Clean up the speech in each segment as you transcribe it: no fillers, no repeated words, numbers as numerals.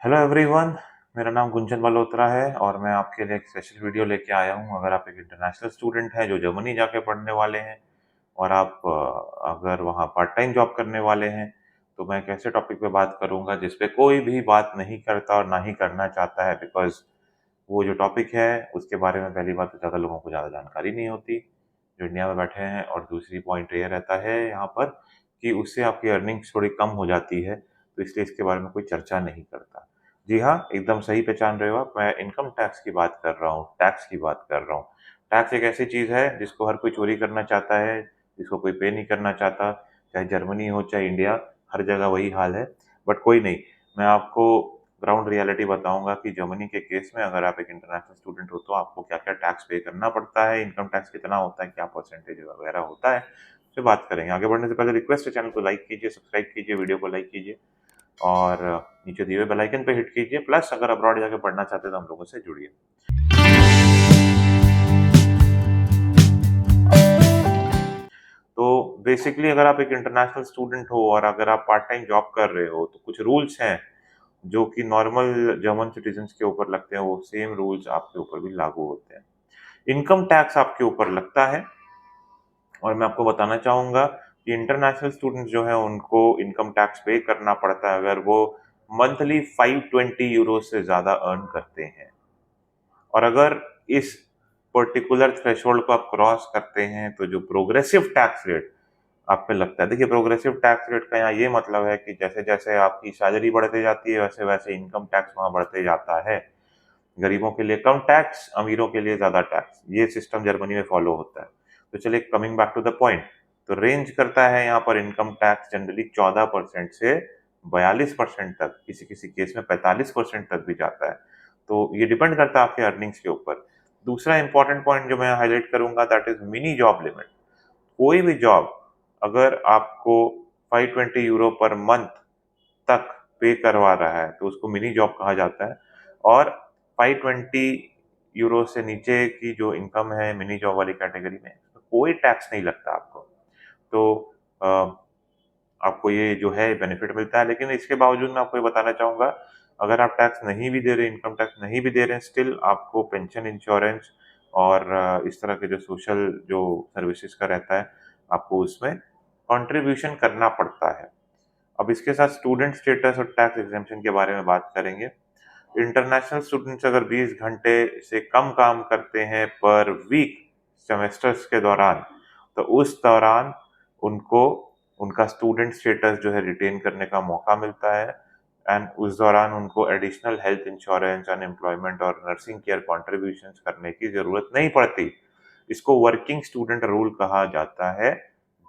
Hello everyone. मेरा नाम गुंजन मल्होत्रा है और मैं आपके लिए एक स्पेशल वीडियो लेके आया हूँ। अगर आप एक इंटरनेशनल स्टूडेंट हैं जो जर्मनी जाके पढ़ने वाले हैं और आप अगर वहाँ पार्ट टाइम जॉब करने वाले हैं, तो मैं एक ऐसे टॉपिक पे बात करूँगा जिस पे कोई भी बात नहीं करता और ना ही करना चाहता है, बिकॉज़ वो जो टॉपिक है उसके बारे में पहली बात तो ज़्यादा लोगों को ज़्यादा जानकारी नहीं होती, जो इंडिया में बैठे हैं। और दूसरी पॉइंट ये रहता है यहाँ पर कि उससे आपकी अर्निंग्स थोड़ी कम हो जाती है, तो इसलिए इसके बारे में कोई चर्चा नहीं करता। जी हाँ, एकदम सही पहचान रहे हो आप, मैं इनकम टैक्स की बात कर रहा हूँ, टैक्स की बात कर रहा हूँ। टैक्स एक ऐसी चीज़ है जिसको हर कोई चोरी करना चाहता है, जिसको कोई पे नहीं करना चाहता, चाहे जर्मनी हो, चाहे इंडिया, हर जगह वही हाल है। बट कोई नहीं, मैं आपको ग्राउंड रियलिटी बताऊँगा कि जर्मनी के केस में अगर आप एक इंटरनेशनल स्टूडेंट हो तो आपको क्या-क्या टैक्स पे करना पड़ता है, इनकम टैक्स कितना होता है, क्या परसेंटेज वगैरह होता है, इस पे बात करेंगे। आगे बढ़ने से पहले रिक्वेस्ट है, चैनल को लाइक कीजिए, सब्सक्राइब कीजिए, वीडियो को लाइक कीजिए और नीचे दिए हुए बेल आइकन पे हिट कीजिए। प्लस अगर अब्रॉड जाके पढ़ना चाहते हैं तो हम लोगों से जुड़िए। तो बेसिकली अगर आप एक इंटरनेशनल स्टूडेंट हो और अगर आप पार्ट टाइम जॉब कर रहे हो, तो कुछ रूल्स हैं जो कि नॉर्मल जर्मन सिटीजन्स के ऊपर लगते हैं, वो सेम रूल्स आपके ऊपर भी लागू होते हैं। इनकम टैक्स आपके ऊपर लगता है और मैं आपको बताना चाहूँगा कि इंटरनेशनल स्टूडेंट्स जो हैं उनको इनकम टैक्स पे करना पड़ता है अगर वो मंथली 520 यूरो से ज़्यादा अर्न करते हैं। और अगर इस पर्टिकुलर थ्रेशोल्ड को आप क्रॉस करते हैं तो जो प्रोग्रेसिव टैक्स रेट आप पे लगता है, देखिए प्रोग्रेसिव टैक्स रेट का यहाँ ये मतलब है कि जैसे-जैसे आपकी सैलरी बढ़ती जाती है वैसे-वैसे इनकम टैक्स वहाँ बढ़ते जाता है। गरीबों के लिए कम टैक्स, अमीरों के लिए ज़्यादा टैक्स, ये सिस्टम जर्मनी में फॉलो होता है। तो चलिए coming back to the point, तो रेंज करता है यहाँ पर इनकम टैक्स जनरली 14% से 42% तक, किसी-किसी केस में 45% तक भी जाता है। तो ये डिपेंड करता है आपके अर्निंग्स के ऊपर। दूसरा इम्पोर्टेंट पॉइंट जो मैं हाइलाइट करूँगा that is mini job limit. कोई भी जॉब अगर आपको 520 यूरो पर मंथ तक पे करवा रहा है, तो उसको मिनी जॉब कहा जाता है। और 520 यूरो से नीचे की जो इनकम है मिनी जॉब वाली कैटेगरी में, तो कोई टैक्स नहीं लगता आपको। तो अ, आपको ये जो है बेनिफिट मिलता है, लेकिन इसके बावजूद मैं आपको ये बताना चाहूँगा, अगर आप टैक्स नहीं भी दे रहे, इनकम टैक्स नहीं भी दे रहे हैं, स्टिल आपको पेंशन इंश्योरेंस और इस तरह के जो सोशल जो सर्विसेज का रहता है, आपको उसमें कंट्रीब्यूशन करना पड़ता है। अब इसके साथ स्टूडेंट स्टेटस और टैक्स एग्जेम्पशन के बारे में बात करेंगे। इंटरनेशनल स्टूडेंट्स अगर 20 घंटे से कम काम करते हैं पर वीक सेमेस्टर्स के दौरान, तो उस दौरान उनको उनका स्टूडेंट स्टेटस जो है रिटेन करने का मौका मिलता है। एंड उस दौरान उनको एडिशनल हेल्थ इंश्योरेंस, अनएम्प्लॉयमेंट और नर्सिंग केयर कॉन्ट्रीब्यूशंस करने की ज़रूरत नहीं पड़ती। इसको वर्किंग स्टूडेंट रूल कहा जाता है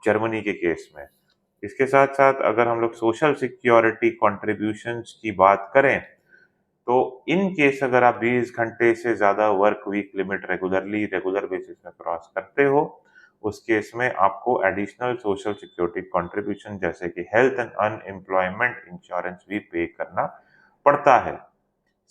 जर्मनी के केस में। इसके साथ-साथ अगर हम लोग सोशल सिक्योरिटी कंट्रीब्यूशंस की बात करें, तो इन केस अगर आप 20 घंटे से ज़्यादा work week limit regular basis में क्रॉस करते हो, उस केस में आपको एडिशनल सोशल सिक्योरिटी कंट्रीब्यूशन जैसे कि हेल्थ एंड अनएम्प्लॉयमेंट इंश्योरेंस भी पे करना पड़ता है।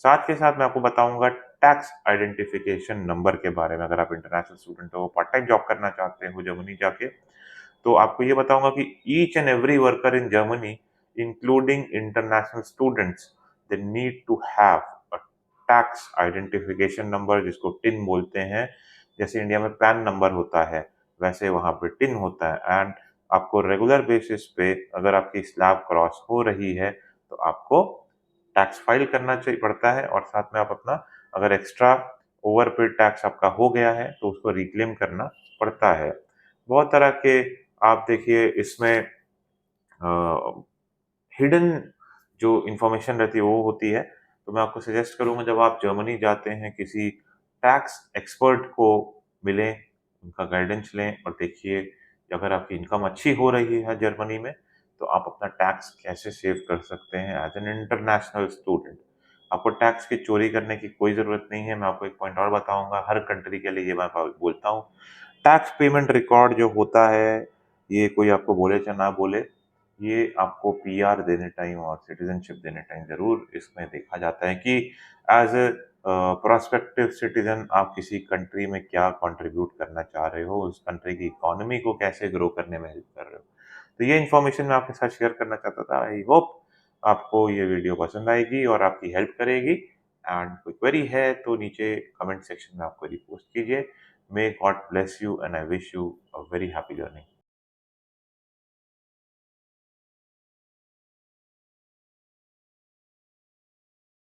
साथ के साथ मैं आपको बताऊँगा टैक्स आइडेंटिफिकेशन नंबर के बारे में। अगर आप इंटरनेशनल स्टूडेंट हो, पार्ट टाइम जॉब करना चाहते हो जर्मनी जाके, तो आपको ये बताऊँगा कि each and every worker in Germany including international students, they need to have a tax identification number, जिसको टिन बोलते हैं। जैसे इंडिया में पैन नंबर होता है, वैसे वहाँ पे टिन होता है। एंड आपको रेगुलर बेसिस पे अगर आपकी स्लैब क्रॉस हो रही है, तो आपको टैक्स फाइल करना चाहिए पड़ता है और साथ में आप अपना अगर एक्स्ट्रा ओवरपेड टैक्स आपका हो गया है, तो उसको रिक्लेम करना पड़ता है। बहुत तरह के आप देखिए इसमें हिडन जो इन्फॉर्मेशन रहती है वो होती है। तो मैं आपको सजेस्ट करूँगा जब आप जर्मनी जाते हैं किसी टैक्स एक्सपर्ट को मिलें, उनका गाइडेंस लें और देखिए कि अगर आपकी इनकम अच्छी हो रही है जर्मनी में, तो आप अपना टैक्स कैसे सेव कर सकते हैं एज़ एन इंटरनेशनल स्टूडेंट। आपको टैक्स की चोरी करने की कोई ज़रूरत नहीं है। मैं आपको एक पॉइंट और बताऊँगा, हर कंट्री के लिए ये मैं बोलता हूँ। टैक्स पेमेंट रिकॉर्ड जो होता है, ये कोई आपको बोले चाहे ना बोले, ये आपको पीआर देने टाइम और सिटीज़नशिप देने टाइम ज़रूर इसमें देखा जाता है कि एज़ प्रोस्पेक्टिव सिटीज़न आप किसी कंट्री में क्या कंट्रीब्यूट करना चाह रहे हो, उस कंट्री की इकोनॉमी को कैसे ग्रो करने में हेल्प कर रहे हो। तो ये इन्फॉर्मेशन मैं आपके साथ शेयर करना चाहता था। आई होप आपको ये वीडियो पसंद आएगी और आपकी हेल्प करेगी। एंड कोई क्वेरी है तो नीचे कमेंट सेक्शन में आप क्वेरी पोस्ट कीजिए। May God bless you and I wish you a very happy journey.